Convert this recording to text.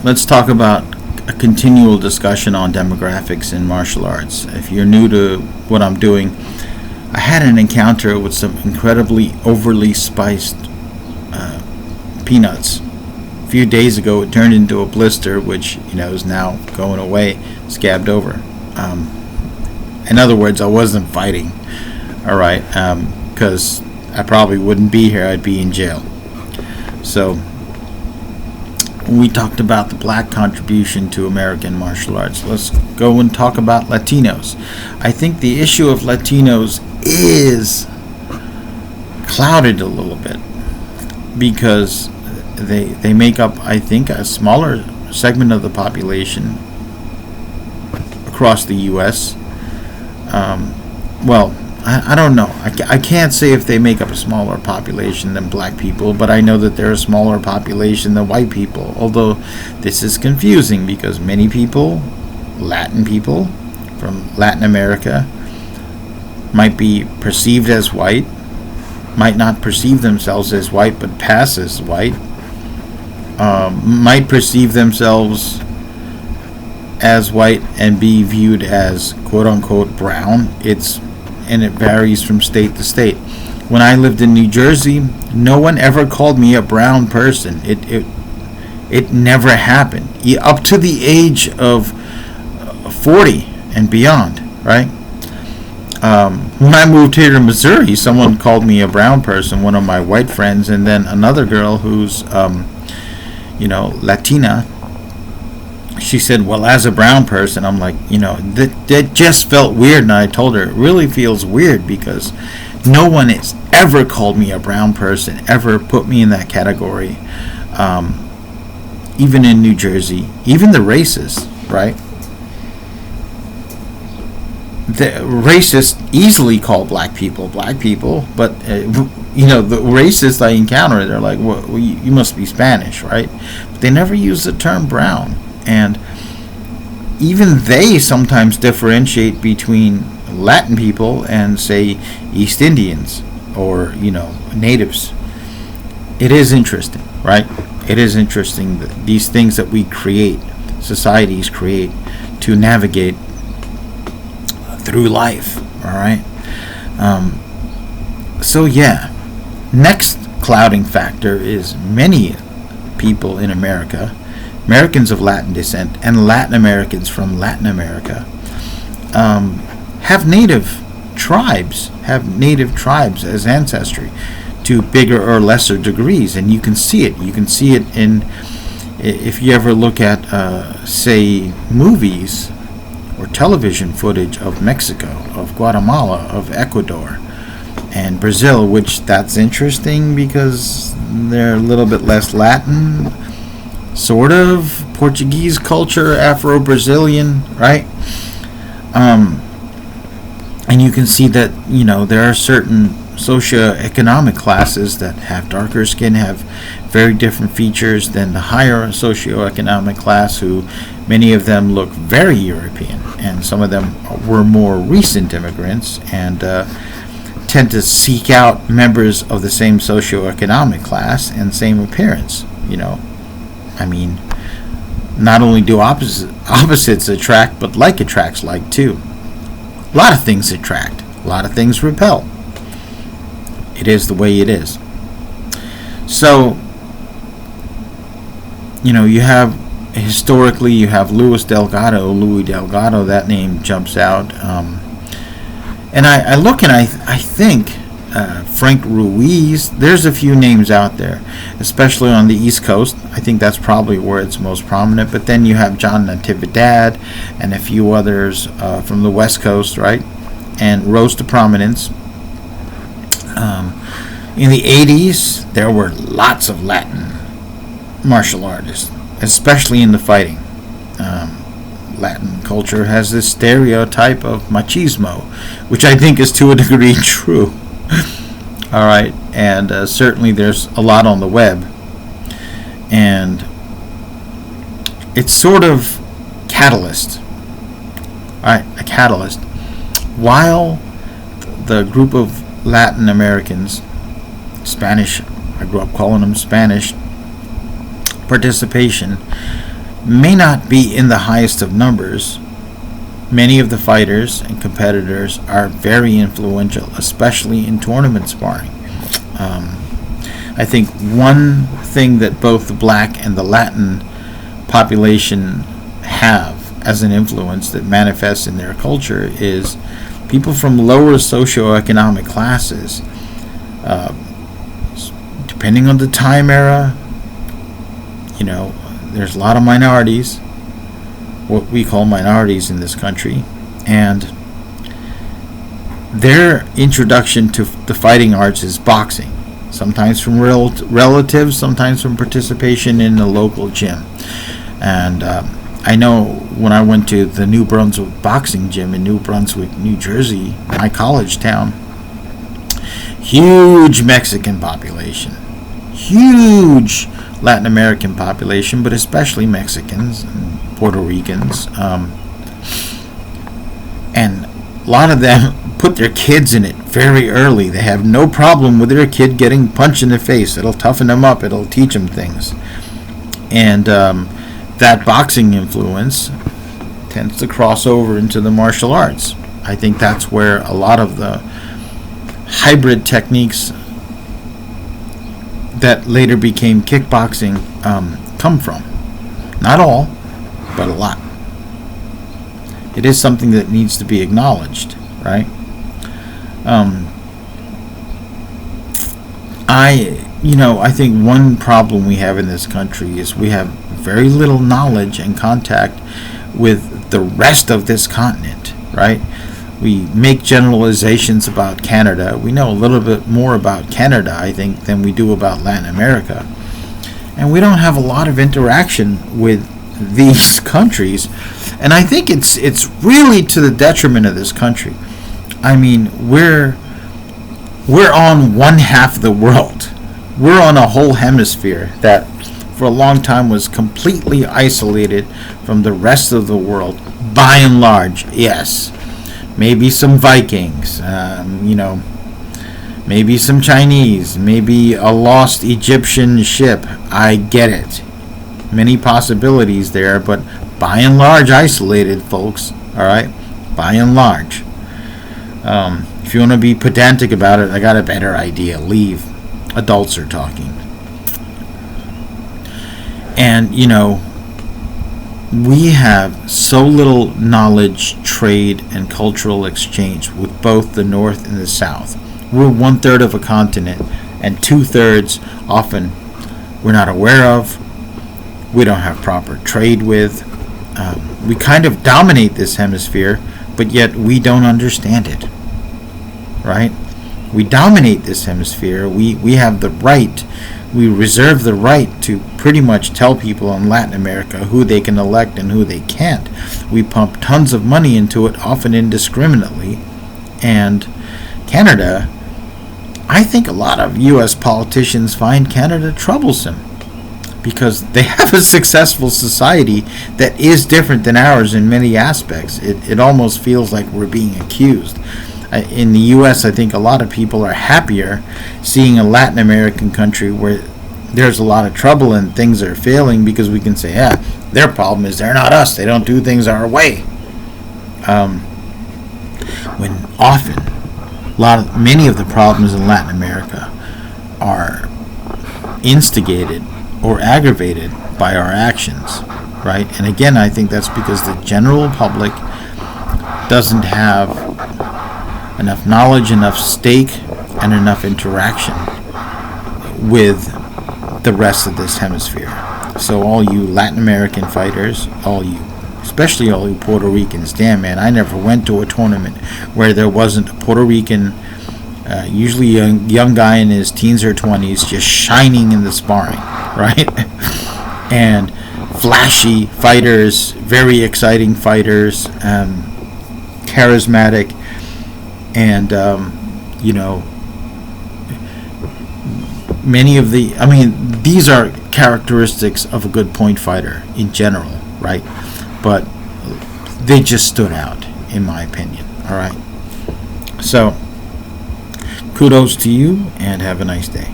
let's talk about a continual discussion on demographics in martial arts. If you're new to what I'm doing, I had an encounter with some incredibly overly spiced peanuts. A few days ago, it turned into a blister, which is now going away, scabbed over. In other words, I wasn't fighting. All right, because I probably wouldn't be here. I'd be in jail. So we talked about the black contribution to American martial arts. Let's go and talk about Latinos. I think the issue of Latinos is clouded a little bit because they make up, I think, a smaller segment of the population across the U.S. I don't know. I can't say if they make up a smaller population than black people, but I know that they're a smaller population than white people. Although this is confusing because many people, Latin people from Latin America, might be perceived as white, might not perceive themselves as white but pass as white, might perceive themselves as white and be viewed as quote-unquote brown. And it varies from state to state. When I lived in New Jersey, no one ever called me a brown person. It never happened. Up to the age of 40 and beyond, right? When I moved here to Missouri, someone called me a brown person, one of my white friends, and then another girl who's, Latina. She said, well, as a brown person, I'm like, that just felt weird. And I told her, it really feels weird because no one has ever called me a brown person, ever put me in that category. Even in New Jersey, even the racists, right? The racists easily call black people, but, the racists I encounter, they're like, well, you must be Spanish, right? But they never use the term brown. And even they sometimes differentiate between Latin people and, say, East Indians or, natives. It is interesting, right? It is interesting that these things that we create, societies create to navigate through life, all right? Next clouding factor is many people in America, Americans of Latin descent and Latin Americans from Latin America, have native tribes as ancestry to bigger or lesser degrees, and you can see it. You can see it in, if you ever look at, say, movies or television footage of Mexico, of Guatemala, of Ecuador, and Brazil, which that's interesting because they're a little bit less Latin, sort of Portuguese culture, Afro-Brazilian, right? And you can see that, there are certain socioeconomic classes that have darker skin, have very different features than the higher socioeconomic class, who many of them look very European, and some of them were more recent immigrants and tend to seek out members of the same socioeconomic class and same appearance. Not only do opposites attract, but like attracts like too. A lot of things attract, a lot of things repel. It is the way it is. So, you have, historically, you have Louis Delgado, that name jumps out. And I look and I think Frank Ruiz, there's a few names out there, especially on the East Coast. I think that's probably where it's most prominent. But then you have John Natividad and a few others from the West Coast, right? And rose to prominence. In the 80s, there were lots of Latin martial artists, especially in the fighting. Latin culture has this stereotype of machismo, which I think is to a degree true. All right, and certainly there's a lot on the web, and it's sort of catalyst. All right, a catalyst. While the group of Latin Americans, Spanish, I grew up calling them Spanish, participation may not be in the highest of numbers, many of the fighters and competitors are very influential, especially in tournament sparring. I think one thing that both the black and the Latin population have as an influence that manifests in their culture is people from lower socioeconomic classes, depending on the time era, there's a lot of minorities, what we call minorities in this country, and their introduction to the fighting arts is boxing, sometimes from relatives, sometimes from participation in a local gym. And I know when I went to the New Brunswick boxing gym in New Brunswick, New Jersey, my college town, huge Mexican population, huge Latin American population, but especially Mexicans and Puerto Ricans. And a lot of them put their kids in it very early. They have no problem with their kid getting punched in the face. It'll toughen them up. It'll teach them things. And that boxing influence tends to cross over into the martial arts. I think that's where a lot of the hybrid techniques that later became kickboxing come from. Not all, but a lot. It is something that needs to be acknowledged, right? I think one problem we have in this country is we have very little knowledge and contact with the rest of this continent, right? We make generalizations about Canada. We know a little bit more about Canada, I think, than we do about Latin America. And we don't have a lot of interaction with these countries. And I think it's really to the detriment of this country. I mean, we're on one half of the world. We're on a whole hemisphere that for a long time was completely isolated from the rest of the world, by and large, yes. Maybe some Vikings, maybe some Chinese, maybe a lost Egyptian ship. I get it. Many possibilities there, but by and large isolated, folks. All right? By and large. If you want to be pedantic about it, I got a better idea. Leave. Adults are talking. And, we have so little knowledge, trade, and cultural exchange with both the North and the South. We're 1/3 of a continent, and 2/3 often we're not aware of. We don't have proper trade with. We kind of dominate this hemisphere, but yet we don't understand it. Right? We dominate this hemisphere. We have the right. We reserve the right to pretty much tell people in Latin America who they can elect and who they can't. We pump tons of money into it, often indiscriminately. And Canada, I think a lot of U.S. politicians find Canada troublesome because they have a successful society that is different than ours in many aspects. It almost feels like we're being accused. In the U.S., I think a lot of people are happier seeing a Latin American country where there's a lot of trouble and things are failing because we can say, their problem is they're not us. They don't do things our way. When often, many of the problems in Latin America are instigated or aggravated by our actions, right? And again, I think that's because the general public doesn't have enough knowledge, enough stake, and enough interaction with the rest of this hemisphere. So all you Latin American fighters, especially all you Puerto Ricans, damn man, I never went to a tournament where there wasn't a Puerto Rican, usually a young guy in his teens or 20s, just shining in the sparring, right? And flashy fighters, very exciting fighters, charismatic, and many of these are characteristics of a good point fighter in general, right? But they just stood out, in my opinion. All right. So, kudos to you, and have a nice day.